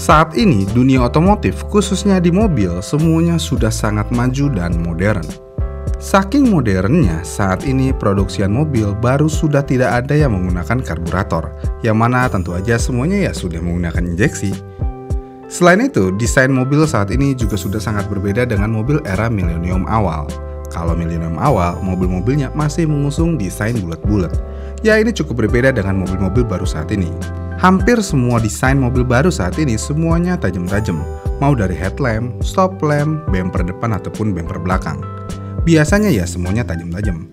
Saat ini, dunia otomotif, khususnya di mobil, semuanya sudah sangat maju dan modern. Saking modernnya, saat ini produksian mobil baru sudah tidak ada yang menggunakan karburator, yang mana tentu aja semuanya ya sudah menggunakan injeksi. Selain itu, desain mobil saat ini juga sudah sangat berbeda dengan mobil era milenium awal. Kalau milenium awal, mobil-mobilnya masih mengusung desain bulat-bulat. Ya, ini cukup berbeda dengan mobil-mobil baru saat ini. Hampir semua desain mobil baru saat ini semuanya tajam-tajam, mau dari headlamp, stop lamp, bumper depan ataupun bumper belakang. Biasanya ya semuanya tajam-tajam.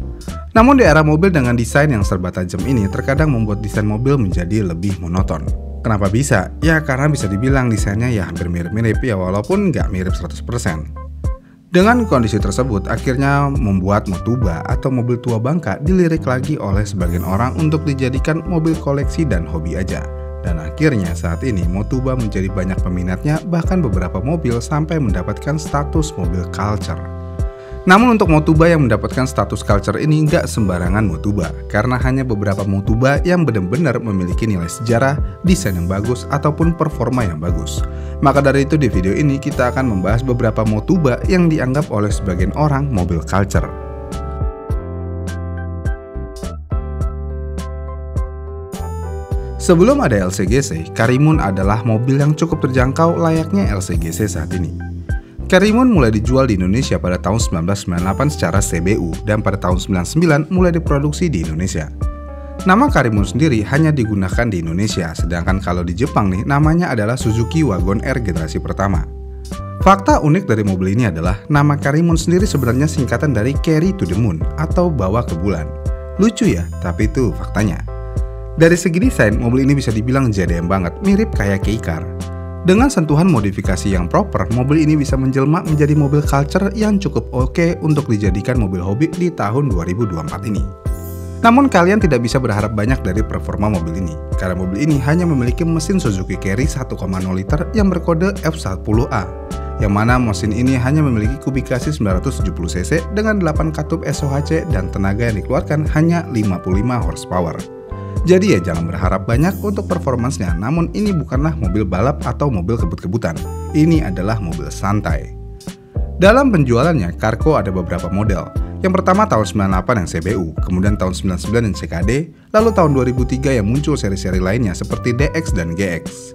Namun di era mobil dengan desain yang serba tajam ini terkadang membuat desain mobil menjadi lebih monoton. Kenapa bisa? Ya karena bisa dibilang desainnya ya hampir mirip-mirip ya walaupun nggak mirip 100%. Dengan kondisi tersebut akhirnya membuat Motuba atau mobil tua bangka dilirik lagi oleh sebagian orang untuk dijadikan mobil koleksi dan hobi aja. Dan akhirnya saat ini Motuba menjadi banyak peminatnya, bahkan beberapa mobil sampai mendapatkan status mobil culture. Namun untuk Motuba yang mendapatkan status culture ini nggak sembarangan Motuba, karena hanya beberapa Motuba yang benar-benar memiliki nilai sejarah, desain yang bagus, ataupun performa yang bagus. Maka dari itu di video ini kita akan membahas beberapa Motuba yang dianggap oleh sebagian orang mobil culture. Sebelum ada LCGC, Karimun adalah mobil yang cukup terjangkau layaknya LCGC saat ini. Karimun mulai dijual di Indonesia pada tahun 1998 secara CBU dan pada tahun 1999 mulai diproduksi di Indonesia. Nama Karimun sendiri hanya digunakan di Indonesia, sedangkan kalau di Jepang nih namanya adalah Suzuki Wagon R generasi pertama. Fakta unik dari mobil ini adalah nama Karimun sendiri sebenarnya singkatan dari Carry to the Moon atau bawa ke bulan. Lucu ya, tapi itu faktanya. Dari segi desain, mobil ini bisa dibilang JDM banget, mirip kayak K-Car. Dengan sentuhan modifikasi yang proper, mobil ini bisa menjelma menjadi mobil culture yang cukup oke untuk dijadikan mobil hobi di tahun 2024 ini. Namun kalian tidak bisa berharap banyak dari performa mobil ini, karena mobil ini hanya memiliki mesin Suzuki Carry 1,0 liter yang berkode F10A, yang mana mesin ini hanya memiliki kubikasi 970 cc dengan 8 katup SOHC dan tenaga yang dikeluarkan hanya 55 horsepower. Jadi ya jangan berharap banyak untuk performansnya, namun ini bukanlah mobil balap atau mobil kebut-kebutan. Ini adalah mobil santai. Dalam penjualannya, Carco ada beberapa model. Yang pertama tahun 98 yang CBU, kemudian tahun 99 yang CKD, lalu tahun 2003 yang muncul seri-seri lainnya seperti DX dan GX.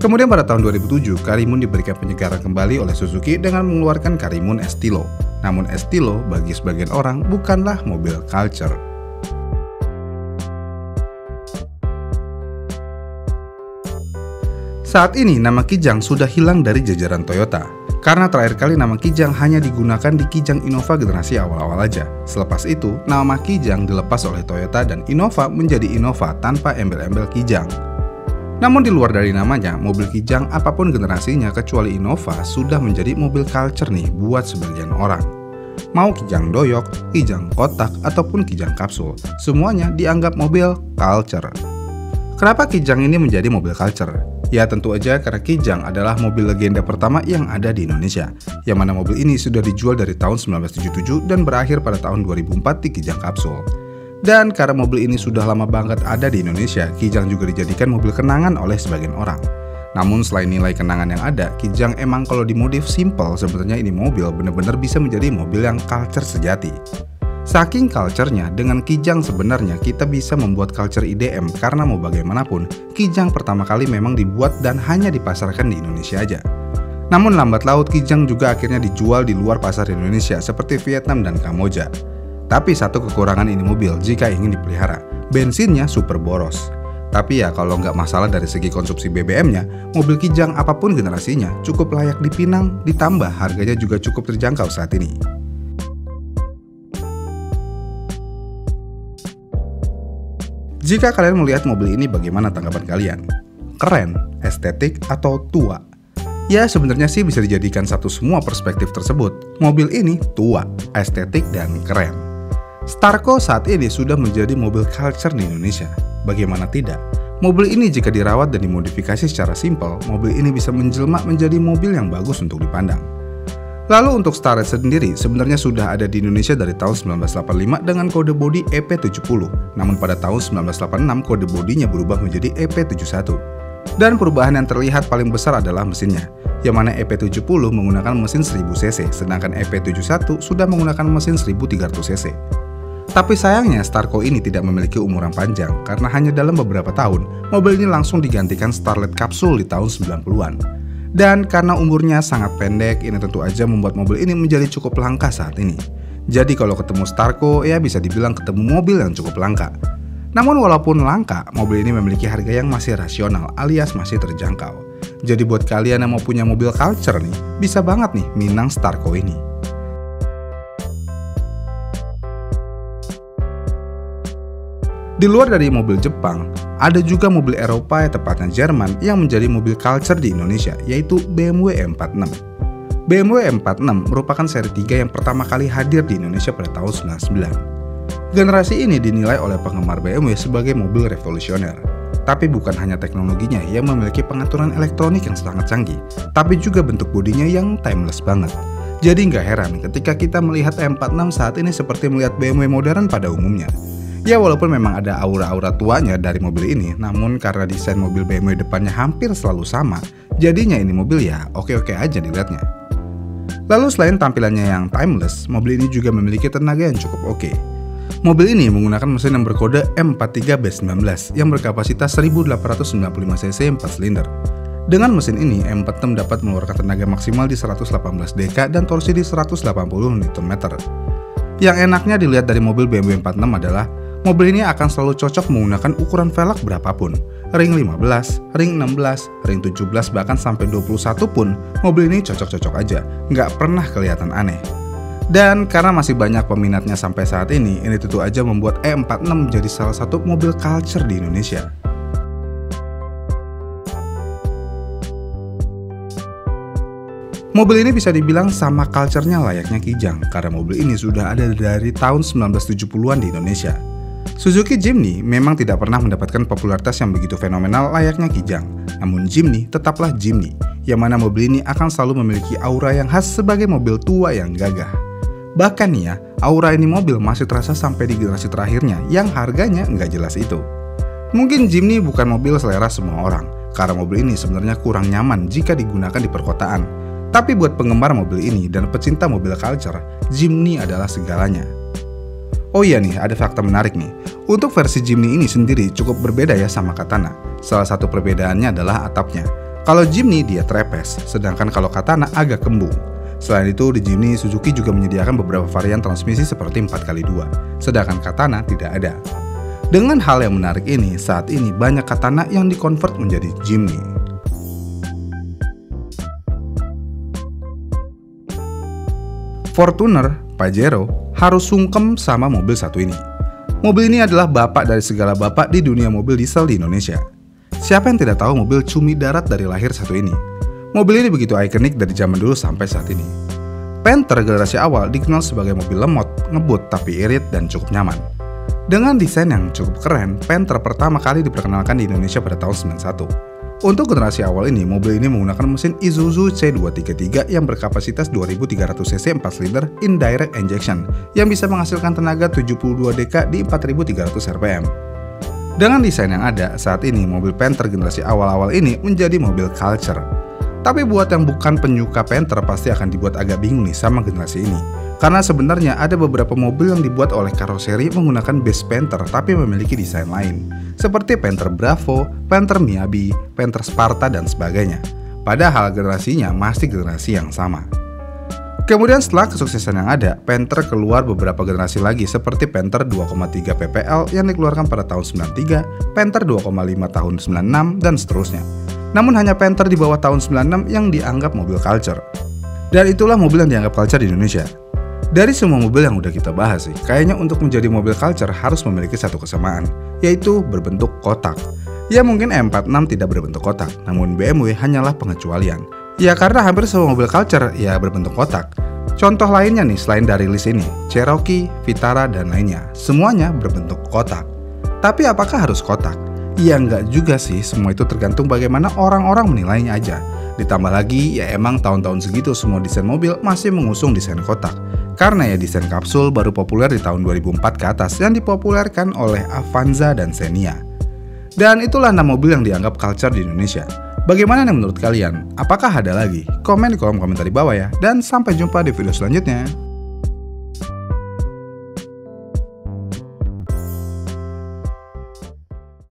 Kemudian pada tahun 2007, Karimun diberikan penyegaran kembali oleh Suzuki dengan mengeluarkan Karimun Estilo. Namun Estilo bagi sebagian orang bukanlah mobil culture. Saat ini nama Kijang sudah hilang dari jajaran Toyota, karena terakhir kali nama Kijang hanya digunakan di Kijang Innova generasi awal-awal aja. Selepas itu, nama Kijang dilepas oleh Toyota dan Innova menjadi Innova tanpa embel-embel Kijang. Namun di luar dari namanya, mobil Kijang apapun generasinya kecuali Innova sudah menjadi mobil culture nih buat sebagian orang. Mau Kijang doyok, Kijang kotak, ataupun Kijang kapsul, semuanya dianggap mobil culture. Kenapa Kijang ini menjadi mobil culture? Ya tentu aja karena Kijang adalah mobil legenda pertama yang ada di Indonesia, yang mana mobil ini sudah dijual dari tahun 1977 dan berakhir pada tahun 2004 di Kijang kapsul. Dan karena mobil ini sudah lama banget ada di Indonesia, Kijang juga dijadikan mobil kenangan oleh sebagian orang. Namun selain nilai kenangan yang ada, Kijang emang kalau dimodif simple, sebenarnya ini mobil benar-benar bisa menjadi mobil yang culture sejati. Saking culture-nya, dengan Kijang sebenarnya kita bisa membuat culture IDM karena mau bagaimanapun, Kijang pertama kali memang dibuat dan hanya dipasarkan di Indonesia aja. Namun lambat laut Kijang juga akhirnya dijual di luar pasar Indonesia seperti Vietnam dan Kamboja. Tapi satu kekurangan ini mobil jika ingin dipelihara, bensinnya super boros. Tapi ya kalau nggak masalah dari segi konsumsi BBM-nya, mobil Kijang apapun generasinya cukup layak dipinang, ditambah harganya juga cukup terjangkau saat ini. Jika kalian melihat mobil ini, bagaimana tanggapan kalian? Keren, estetik, atau tua? Ya sebenarnya sih bisa dijadikan satu semua perspektif tersebut. Mobil ini tua, estetik, dan keren. Starco saat ini sudah menjadi mobil culture di Indonesia. Bagaimana tidak? Mobil ini jika dirawat dan dimodifikasi secara simpel, mobil ini bisa menjelma menjadi mobil yang bagus untuk dipandang. Lalu untuk Starlet sendiri sebenarnya sudah ada di Indonesia dari tahun 1985 dengan kode bodi EP70. Namun pada tahun 1986 kode bodinya berubah menjadi EP71. Dan perubahan yang terlihat paling besar adalah mesinnya, yang mana EP70 menggunakan mesin 1000cc, sedangkan EP71 sudah menggunakan mesin 1300cc. Tapi sayangnya Starco ini tidak memiliki umuran panjang, karena hanya dalam beberapa tahun, mobil ini langsung digantikan Starlet Capsule di tahun 90-an. Dan karena umurnya sangat pendek, ini tentu aja membuat mobil ini menjadi cukup langka saat ini. Jadi kalau ketemu Starco, ya bisa dibilang ketemu mobil yang cukup langka. Namun walaupun langka, mobil ini memiliki harga yang masih rasional alias masih terjangkau. Jadi buat kalian yang mau punya mobil culture nih, bisa banget nih minang Starco ini. Di luar dari mobil Jepang, ada juga mobil Eropa, tepatnya Jerman, yang menjadi mobil culture di Indonesia, yaitu BMW M46. BMW M46 merupakan seri 3 yang pertama kali hadir di Indonesia pada tahun 99. Generasi ini dinilai oleh penggemar BMW sebagai mobil revolusioner. Tapi bukan hanya teknologinya yang memiliki pengaturan elektronik yang sangat canggih, tapi juga bentuk bodinya yang timeless banget. Jadi nggak heran ketika kita melihat M46 saat ini seperti melihat BMW modern pada umumnya. Ya walaupun memang ada aura-aura tuanya dari mobil ini, namun karena desain mobil BMW depannya hampir selalu sama, jadinya ini mobil ya oke-oke aja dilihatnya. Lalu selain tampilannya yang timeless, mobil ini juga memiliki tenaga yang cukup oke. Mobil ini menggunakan mesin yang berkode M43B19 yang berkapasitas 1895cc 4 silinder. Dengan mesin ini, M46 dapat mengeluarkan tenaga maksimal di 118 dk dan torsi di 180 Nm. Yang enaknya dilihat dari mobil BMW 46 adalah mobil ini akan selalu cocok menggunakan ukuran velg berapapun. Ring 15, ring 16, ring 17 bahkan sampai 21 pun mobil ini cocok-cocok aja, nggak pernah kelihatan aneh. Dan karena masih banyak peminatnya sampai saat ini tentu aja membuat E46 menjadi salah satu mobil culture di Indonesia. Mobil ini bisa dibilang sama culture-nya layaknya Kijang, karena mobil ini sudah ada dari tahun 1970-an di Indonesia. Suzuki Jimny memang tidak pernah mendapatkan popularitas yang begitu fenomenal layaknya Kijang, namun Jimny tetaplah Jimny, yang mana mobil ini akan selalu memiliki aura yang khas sebagai mobil tua yang gagah. Bahkan nih ya, aura ini mobil masih terasa sampai di generasi terakhirnya yang harganya nggak jelas itu. Mungkin Jimny bukan mobil selera semua orang, karena mobil ini sebenarnya kurang nyaman jika digunakan di perkotaan. Tapi buat penggemar mobil ini dan pecinta mobil culture, Jimny adalah segalanya. Oh iya nih, ada fakta menarik nih. Untuk versi Jimny ini sendiri cukup berbeda ya sama Katana. Salah satu perbedaannya adalah atapnya. Kalau Jimny dia trepes, sedangkan kalau Katana agak kembung. Selain itu, di Jimny, Suzuki juga menyediakan beberapa varian transmisi seperti 4x2, sedangkan Katana tidak ada. Dengan hal yang menarik ini, saat ini banyak Katana yang dikonvert menjadi Jimny. Fortuner, Pajero, harus sungkem sama mobil satu ini. Mobil ini adalah bapak dari segala bapak di dunia mobil diesel di Indonesia. Siapa yang tidak tahu mobil cumi darat dari lahir satu ini? Mobil ini begitu ikonik dari zaman dulu sampai saat ini. Panther generasi awal dikenal sebagai mobil lemot, ngebut tapi irit dan cukup nyaman. Dengan desain yang cukup keren, Panther pertama kali diperkenalkan di Indonesia pada tahun 91. Untuk generasi awal ini, mobil ini menggunakan mesin Isuzu C233 yang berkapasitas 2300cc 4 silinder indirect injection yang bisa menghasilkan tenaga 72 dk di 4300 rpm. Dengan desain yang ada, saat ini mobil Panther generasi awal-awal ini menjadi mobil culture. Tapi buat yang bukan penyuka Panther pasti akan dibuat agak bingung nih sama generasi ini. Karena sebenarnya ada beberapa mobil yang dibuat oleh karoseri menggunakan base Panther tapi memiliki desain lain. Seperti Panther Bravo, Panther Miyabi, Panther Sparta dan sebagainya. Padahal generasinya masih generasi yang sama. Kemudian setelah kesuksesan yang ada, Panther keluar beberapa generasi lagi seperti Panther 2,3 ppl yang dikeluarkan pada tahun 93, Panther 2,5 tahun 96, dan seterusnya. Namun hanya Panther di bawah tahun 96 yang dianggap mobil culture. Dan itulah mobil yang dianggap culture di Indonesia. Dari semua mobil yang udah kita bahas sih, kayaknya untuk menjadi mobil culture harus memiliki satu kesamaan, yaitu berbentuk kotak. Ya mungkin M46 tidak berbentuk kotak, namun BMW hanyalah pengecualian. Ya karena hampir semua mobil culture ya berbentuk kotak. Contoh lainnya nih selain dari list ini, Cherokee, Vitara, dan lainnya, semuanya berbentuk kotak. Tapi apakah harus kotak? Ya enggak juga sih, semua itu tergantung bagaimana orang-orang menilainya aja. Ditambah lagi, ya emang tahun-tahun segitu semua desain mobil masih mengusung desain kotak. Karena ya desain kapsul baru populer di tahun 2004 ke atas yang dipopulerkan oleh Avanza dan Xenia. Dan itulah 6 mobil yang dianggap culture di Indonesia. Bagaimana nih menurut kalian? Apakah ada lagi? Komen di kolom komentar di bawah ya. Dan sampai jumpa di video selanjutnya.